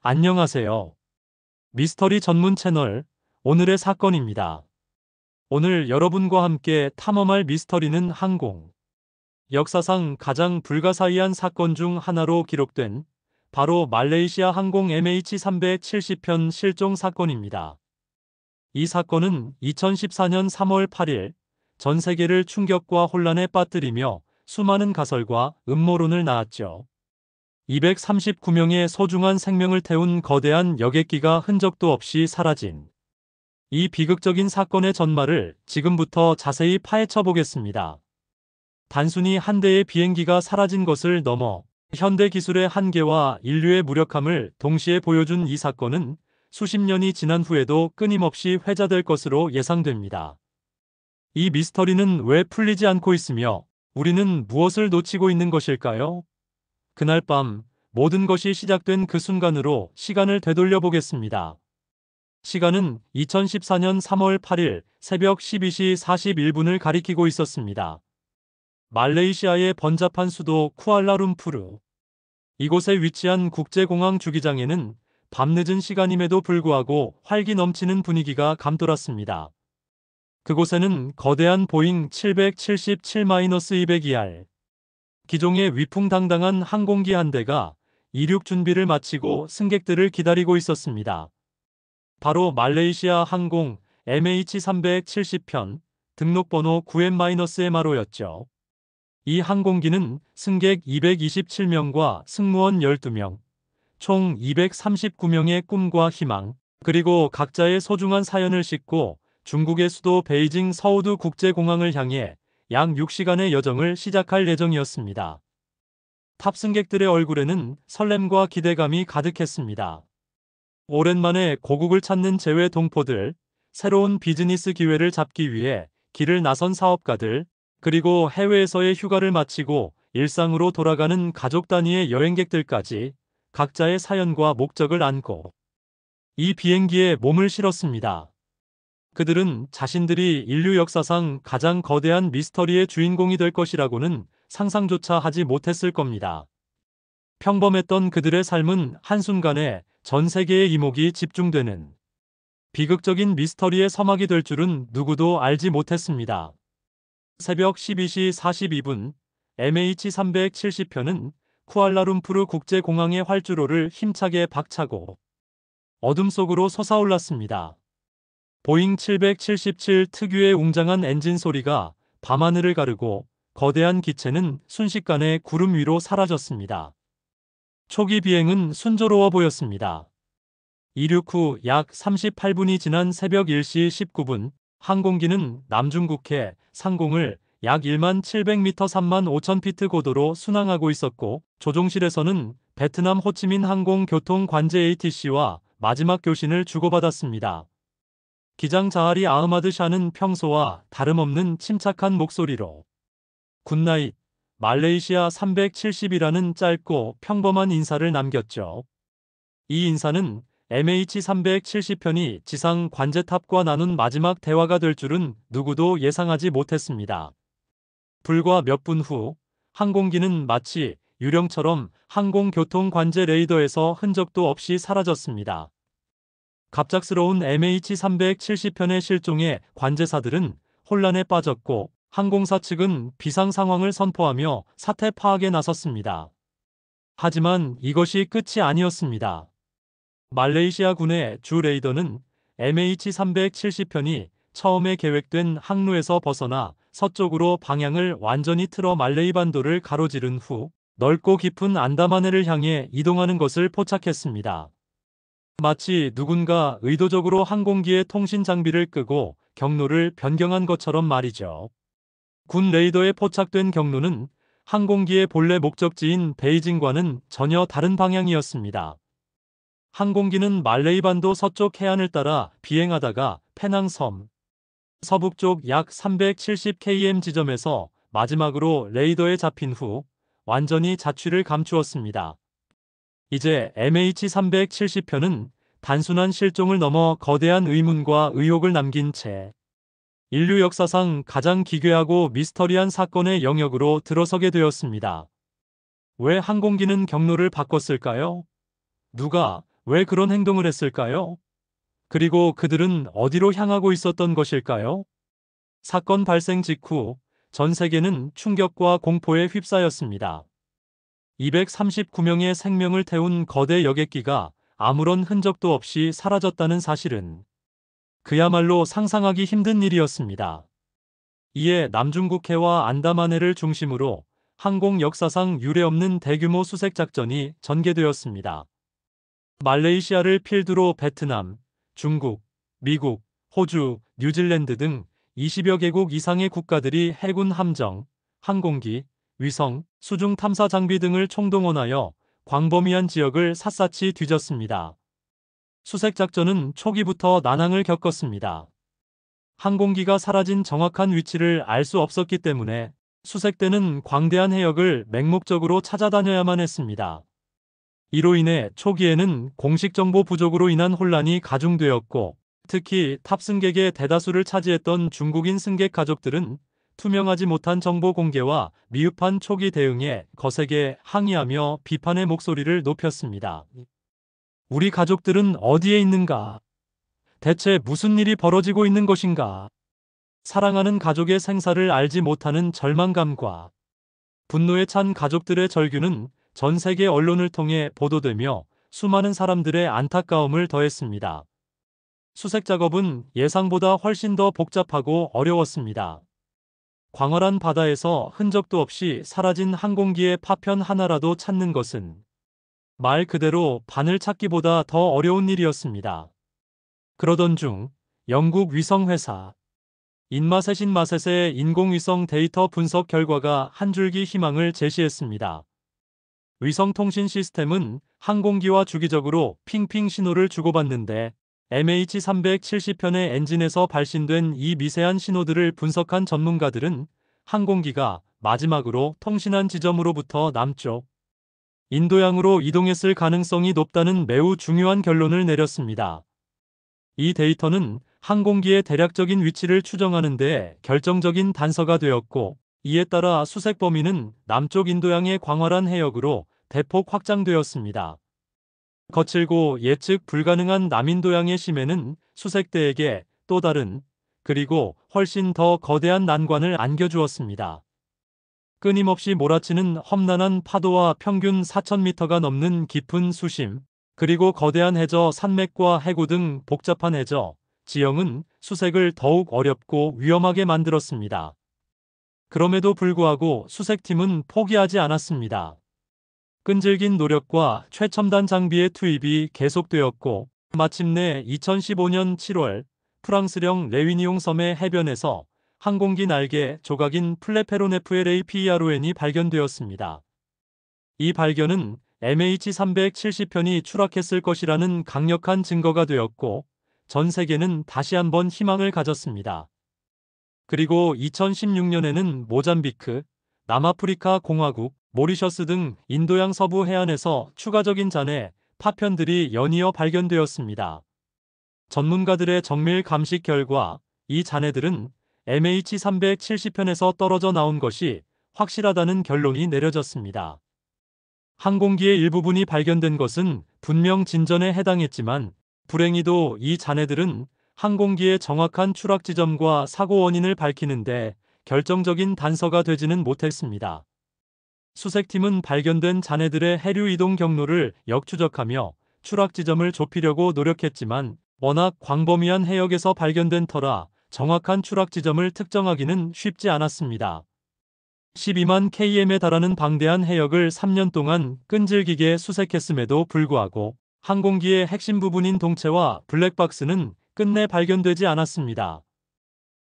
안녕하세요. 미스터리 전문 채널 오늘의 사건입니다. 오늘 여러분과 함께 탐험할 미스터리는 항공. 역사상 가장 불가사의한 사건 중 하나로 기록된 바로 말레이시아 항공 MH370편 실종 사건입니다. 이 사건은 2014년 3월 8일 전 세계를 충격과 혼란에 빠뜨리며 수많은 가설과 음모론을 낳았죠. 239명의 소중한 생명을 태운 거대한 여객기가 흔적도 없이 사라진 이 비극적인 사건의 전말을 지금부터 자세히 파헤쳐 보겠습니다. 단순히 한 대의 비행기가 사라진 것을 넘어 현대 기술의 한계와 인류의 무력함을 동시에 보여준 이 사건은 수십 년이 지난 후에도 끊임없이 회자될 것으로 예상됩니다. 이 미스터리는 왜 풀리지 않고 있으며 우리는 무엇을 놓치고 있는 것일까요? 그날 밤 모든 것이 시작된 그 순간으로 시간을 되돌려 보겠습니다. 시간은 2014년 3월 8일 새벽 12시 41분을 가리키고 있었습니다. 말레이시아의 번잡한 수도 쿠알라룸푸르. 이곳에 위치한 국제공항 주기장에는 밤늦은 시간임에도 불구하고 활기 넘치는 분위기가 감돌았습니다. 그곳에는 거대한 보잉 777-202R 기종의 위풍당당한 항공기 한 대가 이륙 준비를 마치고 승객들을 기다리고 있었습니다. 바로 말레이시아 항공 MH370편 등록번호 9M-MRO였죠. 이 항공기는 승객 227명과 승무원 12명, 총 239명의 꿈과 희망, 그리고 각자의 소중한 사연을 싣고 중국의 수도 베이징 서우두 국제공항을 향해 약 6시간의 여정을 시작할 예정이었습니다. 탑승객들의 얼굴에는 설렘과 기대감이 가득했습니다. 오랜만에 고국을 찾는 재외 동포들, 새로운 비즈니스 기회를 잡기 위해 길을 나선 사업가들, 그리고 해외에서의 휴가를 마치고 일상으로 돌아가는 가족 단위의 여행객들까지 각자의 사연과 목적을 안고 이 비행기에 몸을 실었습니다. 그들은 자신들이 인류 역사상 가장 거대한 미스터리의 주인공이 될 것이라고는 상상조차 하지 못했을 겁니다. 평범했던 그들의 삶은 한순간에 전 세계의 이목이 집중되는 비극적인 미스터리의 서막이 될 줄은 누구도 알지 못했습니다. 새벽 12시 42분 MH370편은 쿠알라룸푸르 국제공항의 활주로를 힘차게 박차고 어둠 속으로 솟아올랐습니다. 보잉 777 특유의 웅장한 엔진 소리가 밤하늘을 가르고 거대한 기체는 순식간에 구름 위로 사라졌습니다. 초기 비행은 순조로워 보였습니다. 이륙 후 약 38분이 지난 새벽 1시 19분, 항공기는 남중국해 상공을 약 1만 700m 3만 5천 피트 고도로 순항하고 있었고, 조종실에서는 베트남 호치민 항공교통 관제 ATC와 마지막 교신을 주고받았습니다. 기장 자하리 아흐마드 샤는 평소와 다름없는 침착한 목소리로 굿나잇, 말레이시아 370이라는 짧고 평범한 인사를 남겼죠. 이 인사는 MH370편이 지상 관제탑과 나눈 마지막 대화가 될 줄은 누구도 예상하지 못했습니다. 불과 몇 분 후, 항공기는 마치 유령처럼 항공교통 관제 레이더에서 흔적도 없이 사라졌습니다. 갑작스러운 MH370편의 실종에 관제사들은 혼란에 빠졌고 항공사 측은 비상 상황을 선포하며 사태 파악에 나섰습니다. 하지만 이것이 끝이 아니었습니다. 말레이시아 군의 주 레이더는 MH370편이 처음에 계획된 항로에서 벗어나 서쪽으로 방향을 완전히 틀어 말레이 반도를 가로지른 후 넓고 깊은 안다만해를 향해 이동하는 것을 포착했습니다. 마치 누군가 의도적으로 항공기의 통신 장비를 끄고 경로를 변경한 것처럼 말이죠. 군 레이더에 포착된 경로는 항공기의 본래 목적지인 베이징과는 전혀 다른 방향이었습니다. 항공기는 말레이 반도 서쪽 해안을 따라 비행하다가 페낭섬 서북쪽 약 370km 지점에서 마지막으로 레이더에 잡힌 후 완전히 자취를 감추었습니다. 이제 MH370편은 단순한 실종을 넘어 거대한 의문과 의혹을 남긴 채 인류 역사상 가장 기괴하고 미스터리한 사건의 영역으로 들어서게 되었습니다. 왜 항공기는 경로를 바꿨을까요? 누가, 왜 그런 행동을 했을까요? 그리고 그들은 어디로 향하고 있었던 것일까요? 사건 발생 직후 전 세계는 충격과 공포에 휩싸였습니다. 239명의 생명을 태운 거대 여객기가 아무런 흔적도 없이 사라졌다는 사실은 그야말로 상상하기 힘든 일이었습니다. 이에 남중국해와 안다만해를 중심으로 항공 역사상 유례없는 대규모 수색 작전이 전개되었습니다. 말레이시아를 필두로 베트남, 중국, 미국, 호주, 뉴질랜드 등 20여 개국 이상의 국가들이 해군 함정, 항공기, 위성, 수중 탐사 장비 등을 총동원하여 광범위한 지역을 샅샅이 뒤졌습니다. 수색 작전은 초기부터 난항을 겪었습니다. 항공기가 사라진 정확한 위치를 알 수 없었기 때문에 수색대는 광대한 해역을 맹목적으로 찾아다녀야만 했습니다. 이로 인해 초기에는 공식 정보 부족으로 인한 혼란이 가중되었고, 특히 탑승객의 대다수를 차지했던 중국인 승객 가족들은 투명하지 못한 정보 공개와 미흡한 초기 대응에 거세게 항의하며 비판의 목소리를 높였습니다. 우리 가족들은 어디에 있는가? 대체 무슨 일이 벌어지고 있는 것인가? 사랑하는 가족의 생사를 알지 못하는 절망감과 분노에 찬 가족들의 절규는 전 세계 언론을 통해 보도되며 수많은 사람들의 안타까움을 더했습니다. 수색 작업은 예상보다 훨씬 더 복잡하고 어려웠습니다. 광활한 바다에서 흔적도 없이 사라진 항공기의 파편 하나라도 찾는 것은 말 그대로 바늘 찾기보다 더 어려운 일이었습니다. 그러던 중 영국 위성회사 인마셋의 인공위성 데이터 분석 결과가 한 줄기 희망을 제시했습니다. 위성통신 시스템은 항공기와 주기적으로 핑핑 신호를 주고받는데 MH370편의 엔진에서 발신된 이 미세한 신호들을 분석한 전문가들은 항공기가 마지막으로 통신한 지점으로부터 남쪽 인도양으로 이동했을 가능성이 높다는 매우 중요한 결론을 내렸습니다. 이 데이터는 항공기의 대략적인 위치를 추정하는 데 결정적인 단서가 되었고, 이에 따라 수색 범위는 남쪽 인도양의 광활한 해역으로 대폭 확장되었습니다. 거칠고 예측 불가능한 남인도양의 심해는 수색대에게 또 다른, 그리고 훨씬 더 거대한 난관을 안겨주었습니다. 끊임없이 몰아치는 험난한 파도와 평균 4,000m가 넘는 깊은 수심, 그리고 거대한 해저 산맥과 해구 등 복잡한 해저 지형은 수색을 더욱 어렵고 위험하게 만들었습니다. 그럼에도 불구하고 수색팀은 포기하지 않았습니다. 끈질긴 노력과 최첨단 장비의 투입이 계속되었고, 마침내 2015년 7월 프랑스령 레위니옹 섬의 해변에서 항공기 날개 조각인 플레페로네프의 PERON이 발견되었습니다. 이 발견은 MH370편이 추락했을 것이라는 강력한 증거가 되었고, 전 세계는 다시 한번 희망을 가졌습니다. 그리고 2016년에는 모잠비크, 남아프리카 공화국, 모리셔스 등 인도양 서부 해안에서 추가적인 잔해 파편들이 연이어 발견되었습니다. 전문가들의 정밀 감식 결과 이 잔해들은 MH370편에서 떨어져 나온 것이 확실하다는 결론이 내려졌습니다. 항공기의 일부분이 발견된 것은 분명 진전에 해당했지만, 불행히도 이 잔해들은 항공기의 정확한 추락 지점과 사고 원인을 밝히는데 결정적인 단서가 되지는 못했습니다. 수색팀은 발견된 잔해들의 해류 이동 경로를 역추적하며 추락 지점을 좁히려고 노력했지만, 워낙 광범위한 해역에서 발견된 터라 정확한 추락 지점을 특정하기는 쉽지 않았습니다. 12만 km에 달하는 방대한 해역을 3년 동안 끈질기게 수색했음에도 불구하고 항공기의 핵심 부분인 동체와 블랙박스는 끝내 발견되지 않았습니다.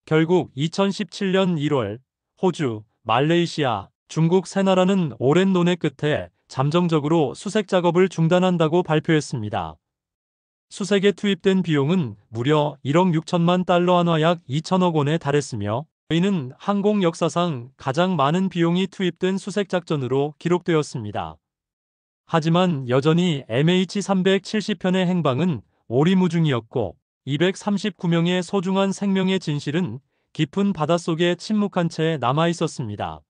결국 2017년 1월 호주, 말레이시아, 중국 세 나라는 오랜 논의 끝에 잠정적으로 수색 작업을 중단한다고 발표했습니다. 수색에 투입된 비용은 무려 1억 6천만 달러 한화 약 2천억 원에 달했으며, 이는 항공 역사상 가장 많은 비용이 투입된 수색 작전으로 기록되었습니다. 하지만 여전히 MH370편의 행방은 오리무중이었고, 239명의 소중한 생명의 진실은 깊은 바닷속에 침묵한 채 남아 있었습니다.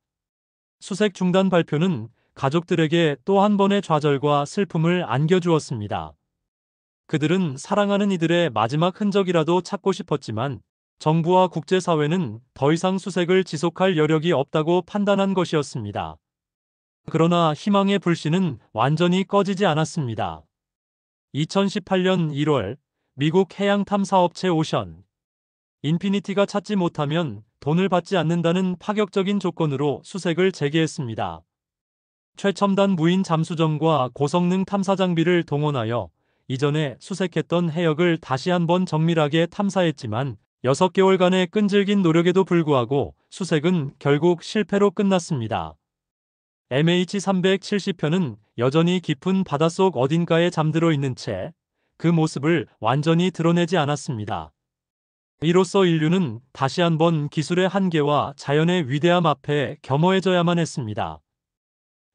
수색 중단 발표는 가족들에게 또 한 번의 좌절과 슬픔을 안겨주었습니다. 그들은 사랑하는 이들의 마지막 흔적이라도 찾고 싶었지만 정부와 국제사회는 더 이상 수색을 지속할 여력이 없다고 판단한 것이었습니다. 그러나 희망의 불씨는 완전히 꺼지지 않았습니다. 2018년 1월 미국 해양 탐사업체 오션 인피니티가 찾지 못하면 돈을 받지 않는다는 파격적인 조건으로 수색을 재개했습니다. 최첨단 무인 잠수정과 고성능 탐사 장비를 동원하여 이전에 수색했던 해역을 다시 한번 정밀하게 탐사했지만 6개월간의 끈질긴 노력에도 불구하고 수색은 결국 실패로 끝났습니다. MH370편은 여전히 깊은 바닷속 어딘가에 잠들어 있는 채 그 모습을 완전히 드러내지 않았습니다. 이로써 인류는 다시 한번 기술의 한계와 자연의 위대함 앞에 겸허해져야만 했습니다.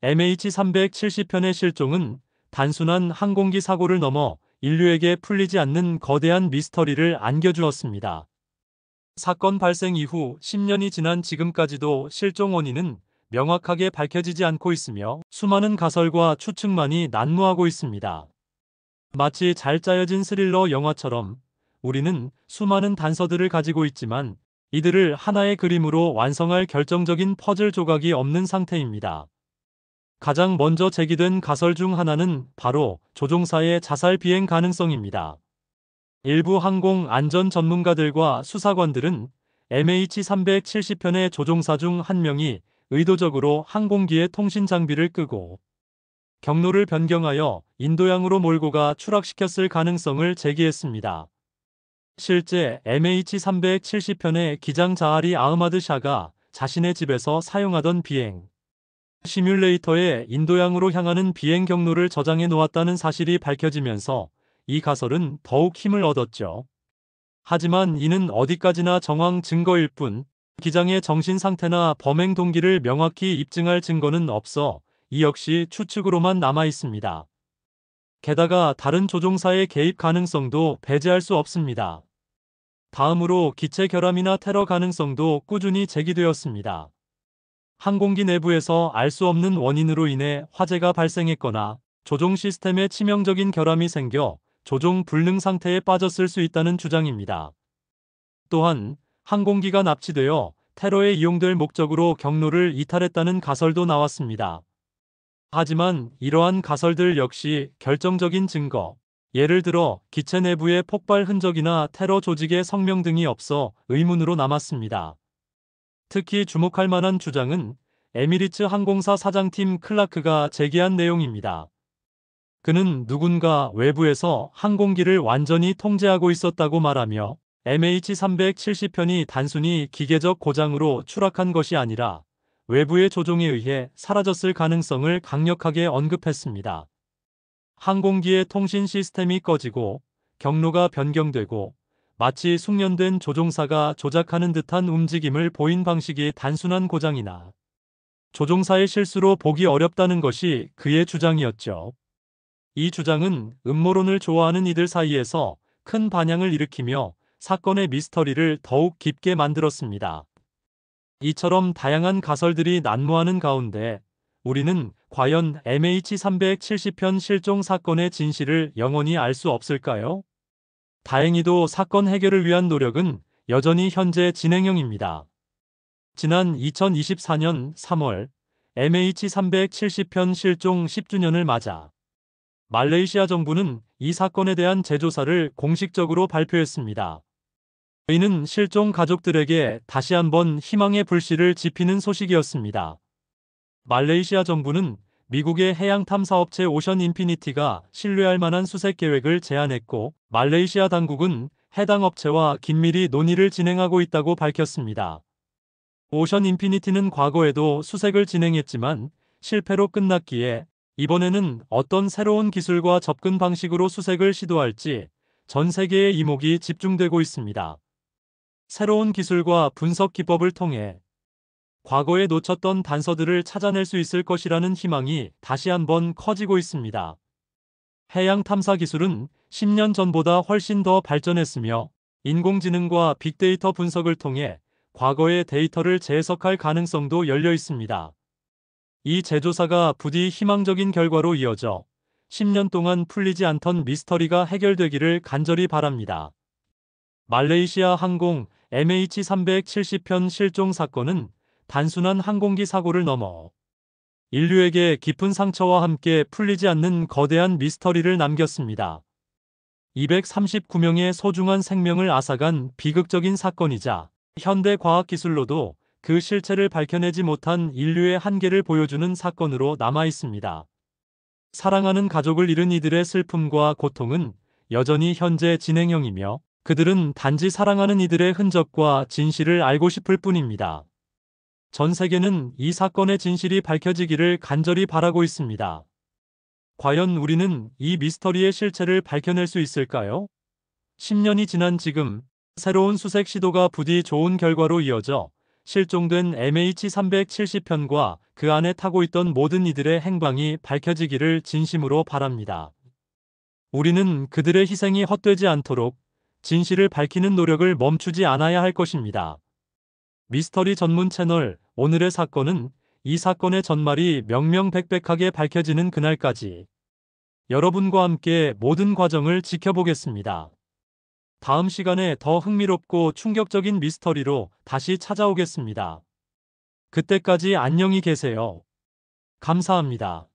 MH370편의 실종은 단순한 항공기 사고를 넘어 인류에게 풀리지 않는 거대한 미스터리를 안겨주었습니다. 사건 발생 이후 10년이 지난 지금까지도 실종 원인은 명확하게 밝혀지지 않고 있으며 수많은 가설과 추측만이 난무하고 있습니다. 마치 잘 짜여진 스릴러 영화처럼 우리는 수많은 단서들을 가지고 있지만 이들을 하나의 그림으로 완성할 결정적인 퍼즐 조각이 없는 상태입니다. 가장 먼저 제기된 가설 중 하나는 바로 조종사의 자살 비행 가능성입니다. 일부 항공 안전 전문가들과 수사관들은 MH370편의 조종사 중 한 명이 의도적으로 항공기의 통신 장비를 끄고 경로를 변경하여 인도양으로 몰고 가 추락시켰을 가능성을 제기했습니다. 실제 MH370편의 기장 자하리 아흐마드 샤가 자신의 집에서 사용하던 비행 시뮬레이터에 인도양으로 향하는 비행 경로를 저장해 놓았다는 사실이 밝혀지면서 이 가설은 더욱 힘을 얻었죠. 하지만 이는 어디까지나 정황 증거일 뿐 기장의 정신 상태나 범행 동기를 명확히 입증할 증거는 없어 이 역시 추측으로만 남아 있습니다. 게다가 다른 조종사의 개입 가능성도 배제할 수 없습니다. 다음으로 기체 결함이나 테러 가능성도 꾸준히 제기되었습니다. 항공기 내부에서 알 수 없는 원인으로 인해 화재가 발생했거나 조종 시스템에 치명적인 결함이 생겨 조종 불능 상태에 빠졌을 수 있다는 주장입니다. 또한 항공기가 납치되어 테러에 이용될 목적으로 경로를 이탈했다는 가설도 나왔습니다. 하지만 이러한 가설들 역시 결정적인 증거, 예를 들어 기체 내부의 폭발 흔적이나 테러 조직의 성명 등이 없어 의문으로 남았습니다. 특히 주목할 만한 주장은 에미리츠 항공사 사장팀 클라크가 제기한 내용입니다. 그는 누군가 외부에서 항공기를 완전히 통제하고 있었다고 말하며 MH370편이 단순히 기계적 고장으로 추락한 것이 아니라 외부의 조종에 의해 사라졌을 가능성을 강력하게 언급했습니다. 항공기의 통신 시스템이 꺼지고 경로가 변경되고 마치 숙련된 조종사가 조작하는 듯한 움직임을 보인 방식이 단순한 고장이나 조종사의 실수로 보기 어렵다는 것이 그의 주장이었죠. 이 주장은 음모론을 좋아하는 이들 사이에서 큰 반향을 일으키며 사건의 미스터리를 더욱 깊게 만들었습니다. 이처럼 다양한 가설들이 난무하는 가운데 우리는 과연 MH370편 실종 사건의 진실을 영원히 알 수 없을까요? 다행히도 사건 해결을 위한 노력은 여전히 현재 진행형입니다. 지난 2024년 3월 MH370편 실종 10주년을 맞아 말레이시아 정부는 이 사건에 대한 재조사를 공식적으로 발표했습니다. 이는 실종 가족들에게 다시 한번 희망의 불씨를 지피는 소식이었습니다. 말레이시아 정부는 미국의 해양 탐사업체 오션 인피니티가 신뢰할 만한 수색 계획을 제안했고 말레이시아 당국은 해당 업체와 긴밀히 논의를 진행하고 있다고 밝혔습니다. 오션 인피니티는 과거에도 수색을 진행했지만 실패로 끝났기에 이번에는 어떤 새로운 기술과 접근 방식으로 수색을 시도할지 전 세계의 이목이 집중되고 있습니다. 새로운 기술과 분석 기법을 통해 과거에 놓쳤던 단서들을 찾아낼 수 있을 것이라는 희망이 다시 한번 커지고 있습니다. 해양 탐사 기술은 10년 전보다 훨씬 더 발전했으며 인공지능과 빅데이터 분석을 통해 과거의 데이터를 재해석할 가능성도 열려 있습니다. 이 재조사가 부디 희망적인 결과로 이어져 10년 동안 풀리지 않던 미스터리가 해결되기를 간절히 바랍니다. 말레이시아 항공 MH370편 실종 사건은 단순한 항공기 사고를 넘어 인류에게 깊은 상처와 함께 풀리지 않는 거대한 미스터리를 남겼습니다. 239명의 소중한 생명을 앗아간 비극적인 사건이자 현대 과학기술로도 그 실체를 밝혀내지 못한 인류의 한계를 보여주는 사건으로 남아 있습니다. 사랑하는 가족을 잃은 이들의 슬픔과 고통은 여전히 현재 진행형이며 그들은 단지 사랑하는 이들의 흔적과 진실을 알고 싶을 뿐입니다. 전 세계는 이 사건의 진실이 밝혀지기를 간절히 바라고 있습니다. 과연 우리는 이 미스터리의 실체를 밝혀낼 수 있을까요? 10년이 지난 지금 새로운 수색 시도가 부디 좋은 결과로 이어져 실종된 MH370편과 그 안에 타고 있던 모든 이들의 행방이 밝혀지기를 진심으로 바랍니다. 우리는 그들의 희생이 헛되지 않도록 진실을 밝히는 노력을 멈추지 않아야 할 것입니다. 미스터리 전문 채널 오늘의 사건은 이 사건의 전말이 명명백백하게 밝혀지는 그날까지 여러분과 함께 모든 과정을 지켜보겠습니다. 다음 시간에 더 흥미롭고 충격적인 미스터리로 다시 찾아오겠습니다. 그때까지 안녕히 계세요. 감사합니다.